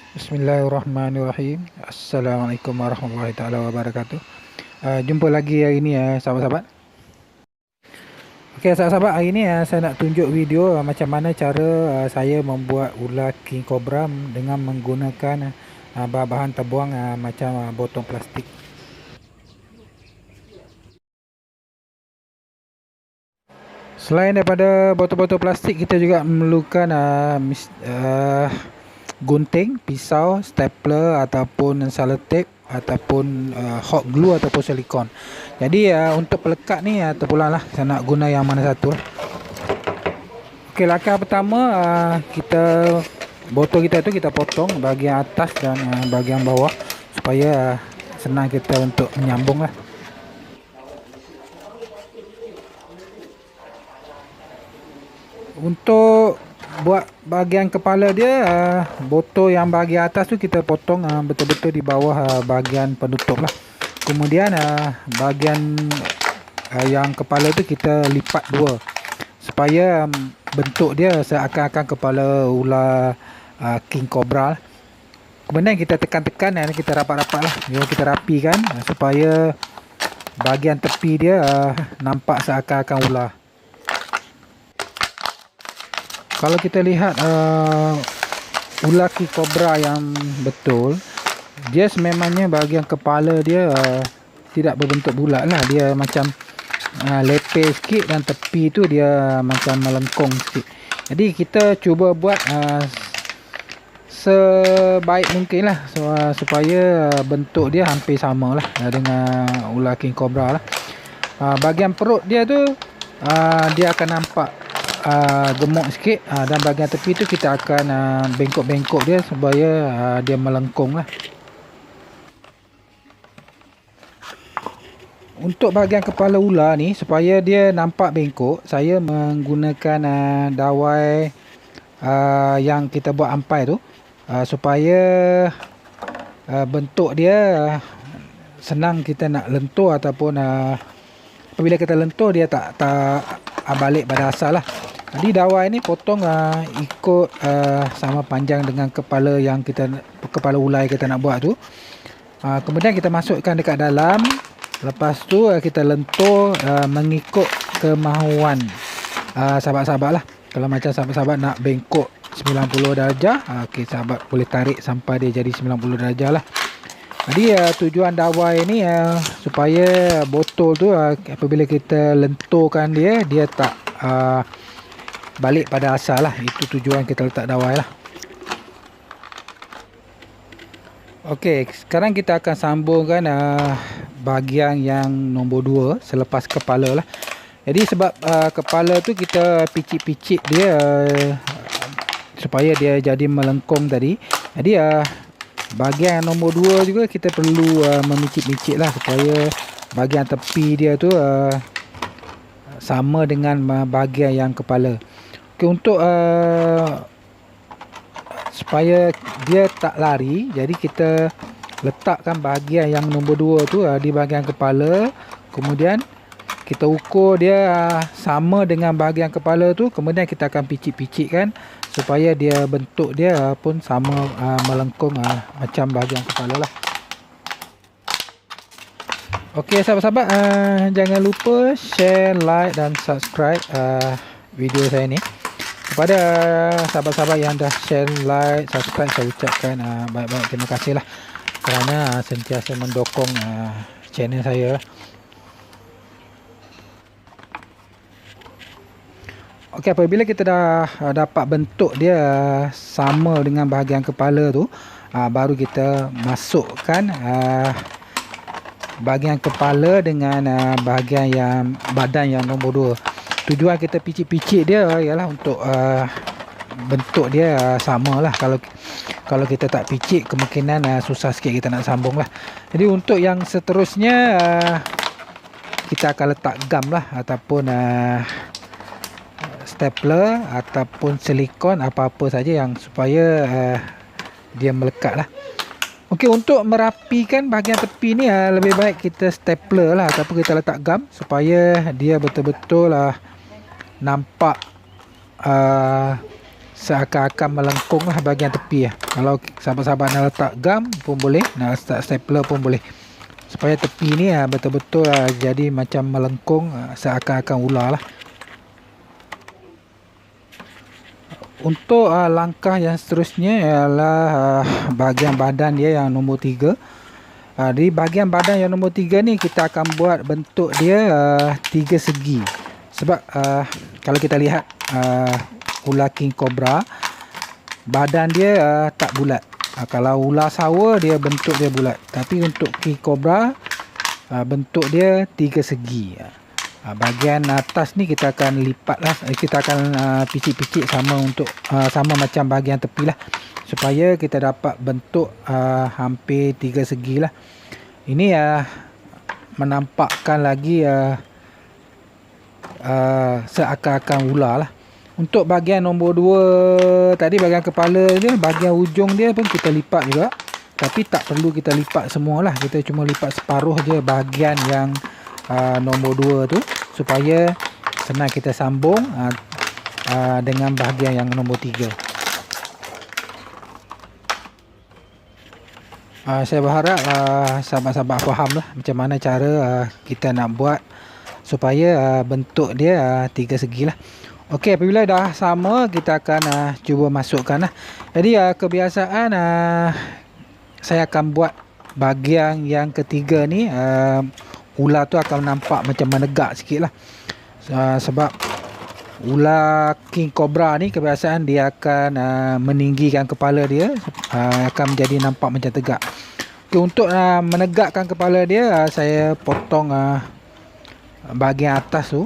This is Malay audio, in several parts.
Bismillahirrahmanirrahim. Assalamualaikum warahmatullahi taala wabarakatuh. Jumpa lagi hari ini ya sahabat-sahabat. Okey sahabat-sahabat, hari ini saya nak tunjuk video macam mana cara saya membuat ular king cobra dengan menggunakan bahan-bahan terbuang macam botol plastik. Selain daripada botol-botol plastik, kita juga memerlukan gunting, pisau, stapler ataupun selotip ataupun hot glue ataupun silikon. Jadi untuk pelekat ni terpulang lah saya nak guna yang mana satu lah. Okey, langkah pertama kita botol kita tu kita potong bahagian atas dan bahagian bawah supaya senang kita untuk menyambung lah. Untuk buat bahagian kepala dia, botol yang bahagian atas tu kita potong betul-betul di bawah bahagian penutup lah. Kemudian bahagian yang kepala tu kita lipat dua supaya bentuk dia seakan-akan kepala ular king cobra lah. Kemudian kita tekan-tekan dan kita rapat-rapat lah, kita rapikan supaya bahagian tepi dia nampak seakan-akan ular. Kalau kita lihat ular king cobra yang betul, dia sememangnya bahagian kepala dia tidak berbentuk bulat lah. Dia macam lepeh sikit dan tepi tu dia macam melengkung sikit. Jadi kita cuba buat sebaik mungkin lah supaya bentuk dia hampir sama lah dengan ular king cobra lah. Bahagian perut dia tu dia akan nampak gemuk sikit, dan bahagian tepi tu kita akan bengkok-bengkok dia supaya dia melengkung lah. Untuk bahagian kepala ular ni supaya dia nampak bengkok, saya menggunakan dawai yang kita buat ampai tu supaya bentuk dia senang kita nak lentur ataupun apabila kita lentur dia tak balik pada asal lah. Jadi dawai ni potong ikut sama panjang dengan kepala ular yang kita nak buat tu. Kemudian kita masukkan dekat dalam. Lepas tu kita lentur mengikut kemahuan sahabat-sahabat lah. Kalau macam sahabat-sahabat nak bengkok 90 darjah, okey, sahabat boleh tarik sampai dia jadi 90 darjah lah. Jadi tujuan dawai ni supaya botol tu apabila kita lenturkan dia tak balik pada asal lah. Itu tujuan kita letak dawai lah. Okey, sekarang kita akan sambungkan bahagian yang nombor 2 selepas kepala lah. Jadi sebab kepala tu kita picit-picit dia supaya dia jadi melengkung tadi. Jadi bahagian nombor 2 juga kita perlu memicit-micit lah supaya bahagian tepi dia tu sama dengan bahagian yang kepala. Okay, untuk supaya dia tak lari, jadi kita letakkan bahagian yang nombor 2 tu di bahagian kepala. Kemudian kita ukur dia sama dengan bahagian kepala tu. Kemudian kita akan picit-picitkan supaya dia bentuk dia pun sama melengkung macam bahagian kepala lah. Okey sahabat-sahabat, jangan lupa share, like dan subscribe video saya ni. Kepada sahabat-sahabat yang dah share, like, subscribe, saya ucapkan baik-baik terima kasih lah kerana sentiasa mendukung channel saya. Okey, apabila kita dah dapat bentuk dia sama dengan bahagian kepala tu, baru kita masukkan bahagian kepala dengan bahagian yang badan yang nombor 2. Tujuan kita picit-picit dia ialah untuk bentuk dia sama lah. Kalau kita tak picit, kemungkinan susah sikit kita nak sambung lah. Jadi untuk yang seterusnya kita akan letak gam lah ataupun stapler ataupun silikon, apa-apa saja yang supaya dia melekat lah. Okey, untuk merapikan bahagian tepi ni lebih baik kita stapler lah ataupun kita letak gam supaya dia betul-betul nampak seakan-akan melengkung lah bahagian tepi lah. Kalau sahabat-sahabat nak letak gam pun boleh, nak letak stapler pun boleh, supaya tepi ni betul-betul jadi macam melengkung, seakan-akan ular lah. Untuk langkah yang seterusnya ialah bahagian badan dia yang nombor 3. Di bahagian badan yang nombor 3 ni kita akan buat bentuk dia 3 segi. Sebab kalau kita lihat ular king cobra, badan dia tak bulat. Kalau ular sawa dia bentuk dia bulat, tapi untuk king cobra bentuk dia 3 segi. Bahagian atas ni kita akan lipat lah, kita akan picit-picit sama macam bahagian tepi lah, supaya kita dapat bentuk hampir 3 segi lah. Ini menampakkan lagi seakan-akan ular lah. Untuk bahagian nombor 2 tadi, bahagian kepala dia, bahagian ujung dia pun kita lipat juga, tapi tak perlu kita lipat semualah, kita cuma lipat separuh je bahagian yang nombor 2 tu, supaya senang kita sambung dengan bahagian yang nombor 3. Saya berharap sahabat-sahabat faham lah macam mana cara kita nak buat supaya bentuk dia 3 segi lah. Okey, apabila dah sama, kita akan cuba masukkan lah. Jadi kebiasaan saya akan buat bahagian yang ketiga ni, ular tu akan nampak macam menegak sikit lah. Sebab ular king cobra ni kebiasaan dia akan meninggikan kepala dia, akan menjadi nampak macam tegak. Okay, untuk menegakkan kepala dia, saya potong bahagian atas tu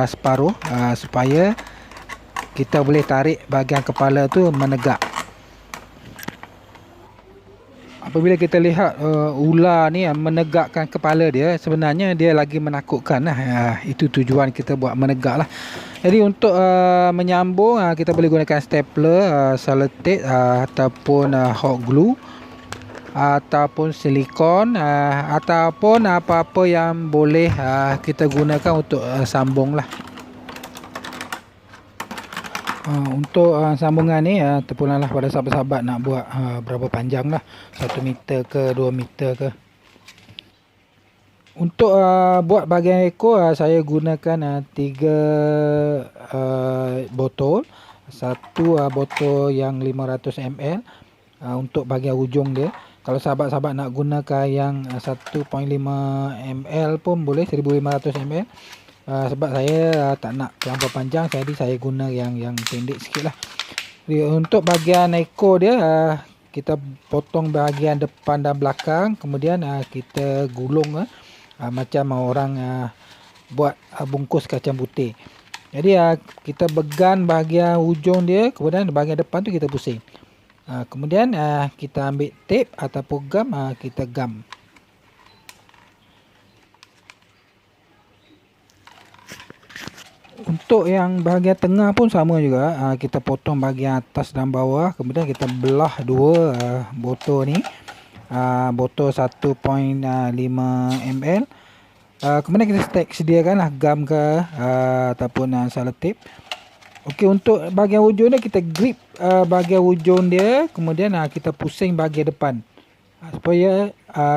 separuh, supaya kita boleh tarik bahagian kepala tu menegak. Apabila kita lihat ular ni menegakkan kepala dia, sebenarnya dia lagi menakutkan lah. Itu tujuan kita buat menegak lah. Jadi untuk menyambung, kita boleh gunakan stapler, sellotape, ataupun hot glue, ataupun silikon, ataupun apa-apa yang boleh kita gunakan untuk sambung lah. Untuk sambungan ni terpulanglah pada sahabat-sahabat nak buat berapa panjang lah, 1 meter ke 2 meter ke. Untuk buat bahagian ekor, saya gunakan 3 botol. Satu botol yang 500 ml untuk bahagian ujung dia. Kalau sahabat-sahabat nak gunakan yang 1.5 ml pun boleh, 1500 ml. Sebab saya tak nak terlampau panjang, jadi saya guna yang pendek sikit lah. Untuk bahagian ekor dia, kita potong bahagian depan dan belakang, kemudian kita gulung macam orang buat bungkus kacang putih. Jadi kita began bahagian ujung dia, kemudian bahagian depan tu kita pusing. Kemudian kita ambil tape ataupun gam, kita gam. Untuk yang bahagian tengah pun sama juga, kita potong bahagian atas dan bawah, kemudian kita belah 2 botol ni, botol 1.5 ml. Kemudian kita sediakanlah gam ke ataupun sellotape. Okey, untuk bahagian ujung dia kita grip bahagian ujung dia, kemudian kita pusing bahagian depan,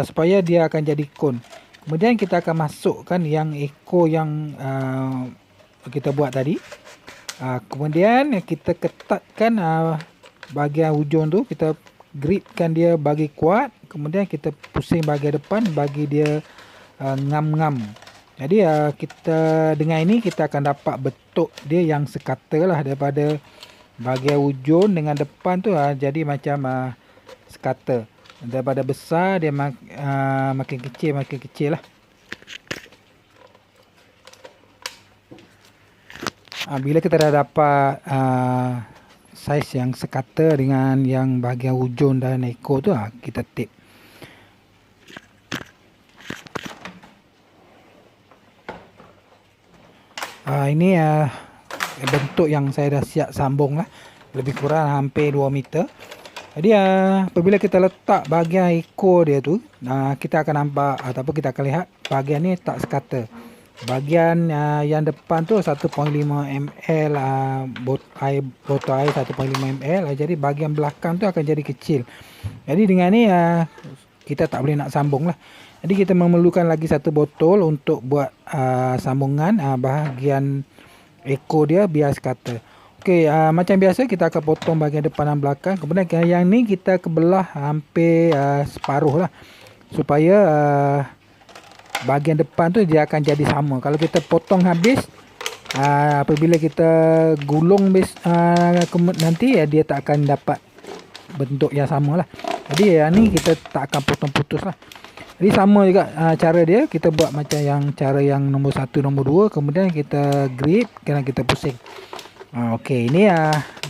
supaya dia akan jadi kon. Kemudian kita akan masukkan yang ekor yang kita buat tadi. Kemudian kita ketatkan bahagian ujung tu, kita gripkan dia bagi kuat, kemudian kita pusing bahagian depan bagi dia ngam-ngam. Jadi kita dengan ini kita akan dapat bentuk dia yang sekata lah, daripada bahagian ujung dengan depan tu jadi macam sekata. Daripada besar dia makin kecil lah. Bila kita dah dapat saiz yang sekata dengan yang bahagian ujung dan ekor tu, kita tape. Ini bentuk yang saya dah siap sambung lah, lebih kurang hampir 2 meter. Jadi apabila kita letak bahagian ekor dia tu, kita akan nampak ataupun kita akan lihat bahagian ni tak sekata. Bahagian yang depan tu 1.5 ml botol air 1.5 ml. Jadi bahagian belakang tu akan jadi kecil. Jadi dengan ni kita tak boleh nak sambung lah. Jadi kita memerlukan lagi satu botol untuk buat sambungan bahagian ekor dia biar sekata. Okey, macam biasa kita akan potong bahagian depan dan belakang. Kemudian yang ni kita kebelah hampir separuh lah, supaya bahagian depan tu dia akan jadi sama. Kalau kita potong habis, apabila kita gulung nanti dia tak akan dapat bentuk yang sama lah. Jadi yang ni kita tak akan potong putus lah. Jadi sama juga cara dia. Kita buat macam cara yang nombor 1, nombor 2. Kemudian kita grip, kemudian kita pusing. Okey, ini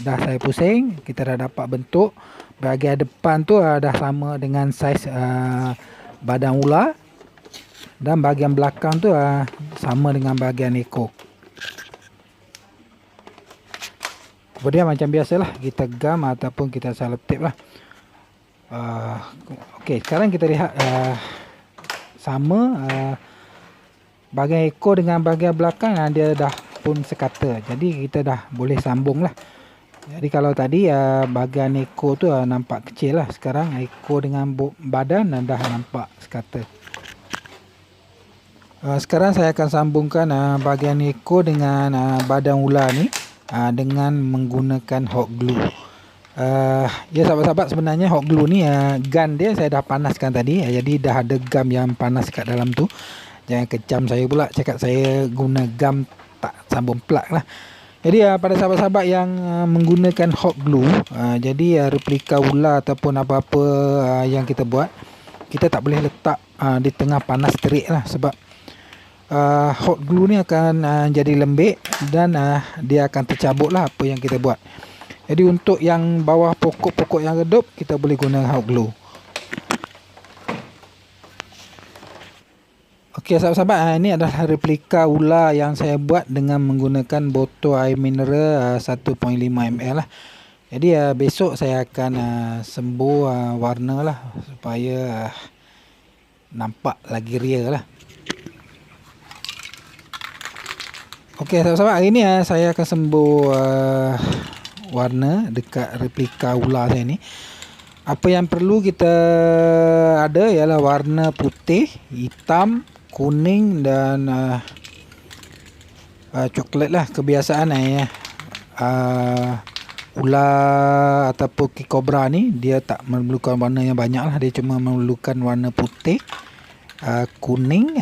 dah saya pusing. Kita dah dapat bentuk. Bahagian depan tu dah sama dengan saiz badan ular. Dan bahagian belakang tu sama dengan bahagian ekor. Kemudian macam biasalah, kita gam ataupun kita selotip lah. Okey, sekarang kita lihat sama bahagian ekor dengan bahagian belakang dia dah pun sekata. Jadi kita dah boleh sambung lah. Jadi kalau tadi bahagian ekor tu nampak kecil lah. Sekarang ekor dengan badan dah nampak sekata. Sekarang saya akan sambungkan bahagian ekor dengan badan ular ni dengan menggunakan hot glue. Ya sahabat-sahabat, sebenarnya hot glue ni gun dia saya dah panaskan tadi. Jadi dah ada gam yang panas kat dalam tu. Jangan kecam saya pula cakap saya guna gam tak sambung plug lah. Jadi pada sahabat-sahabat yang menggunakan hot glue, jadi replika ular ataupun apa-apa yang kita buat, kita tak boleh letak di tengah panas terik lah. Sebab hot glue ni akan jadi lembik dan dia akan tercabut lah apa yang kita buat. Jadi untuk yang bawah pokok-pokok yang redup, kita boleh guna hot glue. Okey sahabat-sahabat, ini adalah replika ular yang saya buat dengan menggunakan botol air mineral 1.5 ml lah. Jadi besok saya akan sembur warna lah, supaya nampak lagi real lah. Okey sahabat-sahabat, hari ni saya akan sembur warna dekat replika ular saya ni. Apa yang perlu kita ada ialah warna putih, hitam, kuning dan coklat lah. Kebiasaan ular ataupun kobra ni dia tak memerlukan warna yang banyak lah. Dia cuma memerlukan warna putih, kuning,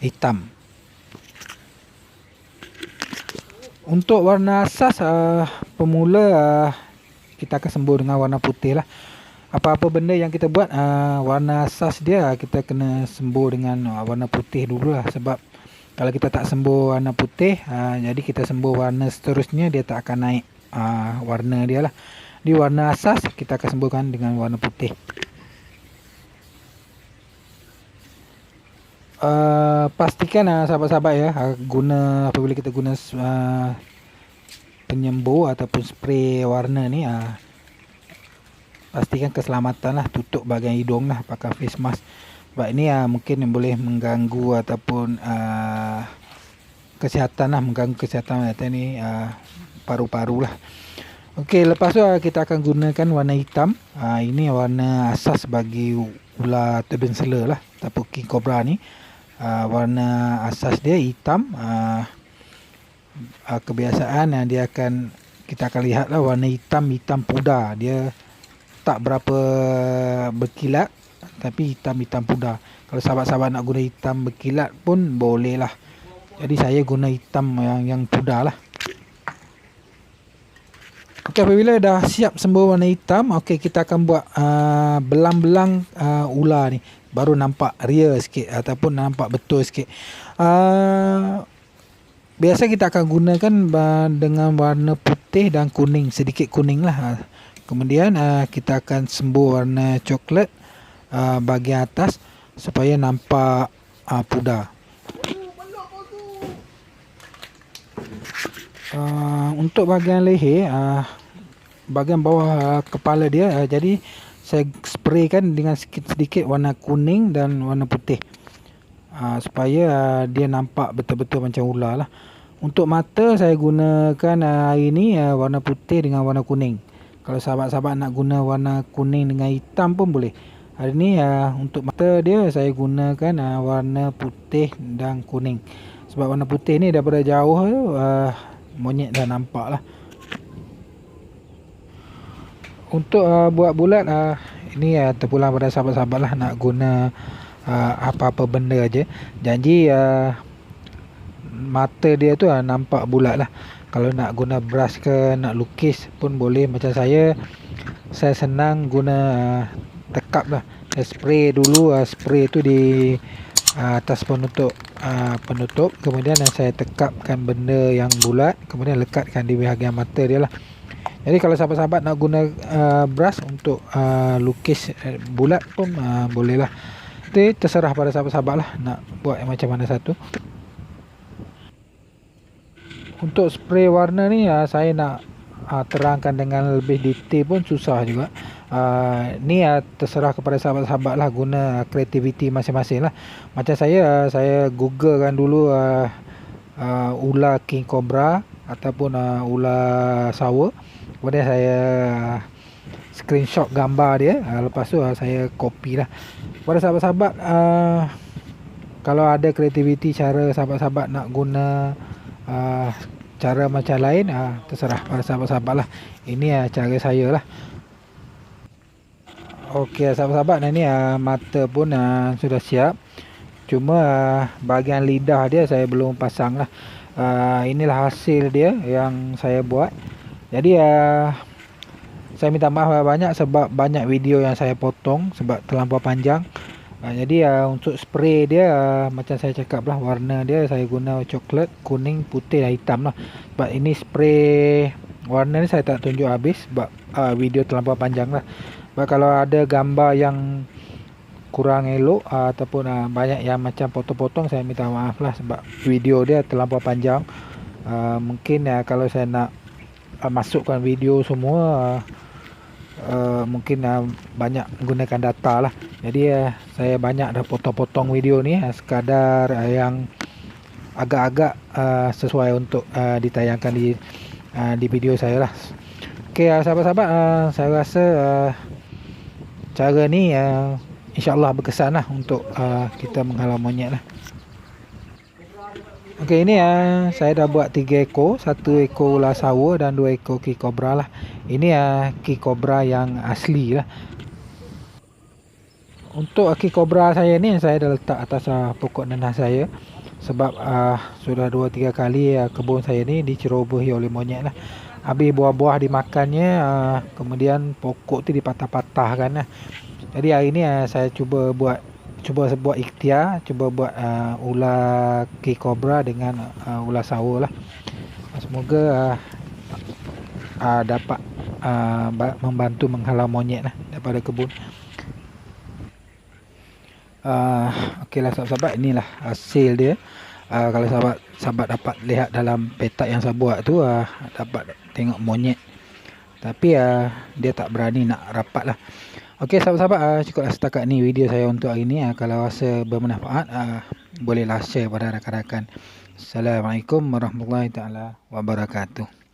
hitam. Untuk warna asas pemula kita akan sembur dengan warna putih lah. Apa-apa benda yang kita buat warna asas dia kita kena sembur dengan warna putih dulu lah. Sebab kalau kita tak sembur warna putih, jadi kita sembur warna seterusnya dia tak akan naik warna dia lah. Di warna asas kita akan semburkan dengan warna putih. Pastikan sahabat-sahabat ya, guna apabila kita guna penyembur ataupun spray warna ni, pastikan keselamatan lah. Tutup bahagian hidung lah, pakai face mask. Sebab ini mungkin boleh mengganggu ataupun kesihatan lah, mengganggu kesihatan ni paru-paru lah. Okey, lepas tu kita akan gunakan warna hitam. Ini warna asas bagi ular turbensela lah ataupun king cobra ni. Warna asas dia hitam. Kebiasaan kita akan lihat lah warna hitam pudar. Dia tak berapa berkilat, tapi hitam pudar. Kalau sahabat-sahabat nak guna hitam berkilat pun boleh lah. Jadi saya guna hitam yang pudar lah. Okey, apabila dah siap sembur warna hitam, okey, kita akan buat belang-belang ular ni. Baru nampak real sikit ataupun nampak betul sikit. Biasa kita akan gunakan dengan warna putih dan kuning, sedikit kuning lah. Kemudian kita akan sembur warna coklat bahagian atas supaya nampak pudar. Untuk bahagian leher, bahagian bawah kepala dia, jadi saya spraykan dengan sedikit-sedikit warna kuning dan warna putih. supaya dia nampak betul-betul macam ular lah. Untuk mata saya gunakan hari ni warna putih dengan warna kuning. Kalau sahabat-sahabat nak guna warna kuning dengan hitam pun boleh. Hari ni untuk mata dia saya gunakan warna putih dan kuning. Sebab warna putih ni daripada jauh monyet dah nampak lah. Untuk buat bulat ini terpulang pada sahabat-sahabat lah nak guna apa-apa benda aja. Janji mata dia tu nampak bulat lah. Kalau nak guna brush ke nak lukis pun boleh. Macam saya senang guna tekap lah. Saya spray dulu, spray tu di atas penutup kemudian saya tekapkan benda yang bulat, kemudian lekatkan di bahagian mata dia lah. Jadi kalau sahabat-sahabat nak guna brush untuk lukis bulat pun boleh lah. Itu terserah pada sahabat-sahabat lah nak buat yang macam mana satu. Untuk spray warna ni saya nak terangkan dengan lebih detail pun susah juga. Ni terserah kepada sahabat-sahabat lah, guna kreativiti masing-masing lah. Macam saya google kan dulu ular king cobra ataupun ular sawa. Kemudian saya screenshot gambar dia, lepas tu saya copy lah. Pada sahabat-sahabat kalau ada kreativiti cara sahabat-sahabat nak guna cara macam lain, terserah pada sahabat-sahabat lah. Ini cara saya lah. Okey sahabat-sahabat, ni mata pun sudah siap. Cuma bahagian lidah dia saya belum pasang lah. Inilah hasil dia yang saya buat. Jadi saya minta maaf banyak sebab banyak video yang saya potong sebab terlampau panjang. Jadi untuk spray dia macam saya cakap lah, warna dia saya guna coklat, kuning, putih dan hitam lah. Sebab ini spray warna ni saya tak tunjuk habis sebab video terlampau panjang lah. Sebab kalau ada gambar yang kurang elok ataupun banyak yang macam potong-potong, saya minta maaf lah sebab video dia terlampau panjang. Mungkin kalau saya nak masukkan video semua mungkin banyak menggunakan data lah. Jadi saya banyak dah potong-potong video ni sekadar yang agak-agak sesuai untuk ditayangkan di video saya lah. Okey sahabat-sahabat, saya rasa cara ni insya-Allah berkesan lah untuk kita menghalau monyet lah. Okey, ini saya dah buat 3 ekor, 1 ekor ular sawa dan 2 ekor king cobra lah. Ini king cobra yang asli lah. Untuk king cobra saya ni saya dah letak atas pokok nanas saya sebab sudah 2-3 kali kebun saya ni dicerobohi oleh monyet lah. Habis buah-buah dimakannya, kemudian pokok tu dipatah-patahkan lah. Jadi hari ni saya cuba buat ikhtiar, cuba buat ular king cobra dengan ular sawa lah. Semoga dapat membantu menghalau monyet lah daripada kebun. Okey lah sahabat-sahabat, inilah hasil dia. Kalau sahabat dapat lihat dalam petak yang saya buat tu, dapat tengok monyet, tapi dia tak berani nak rapat lah. Okey sahabat-sahabat, cukuplah setakat ni video saya untuk hari ni. Kalau rasa bermanfaat, bolehlah share pada rakan-rakan. Assalamualaikum warahmatullahi taala wabarakatuh.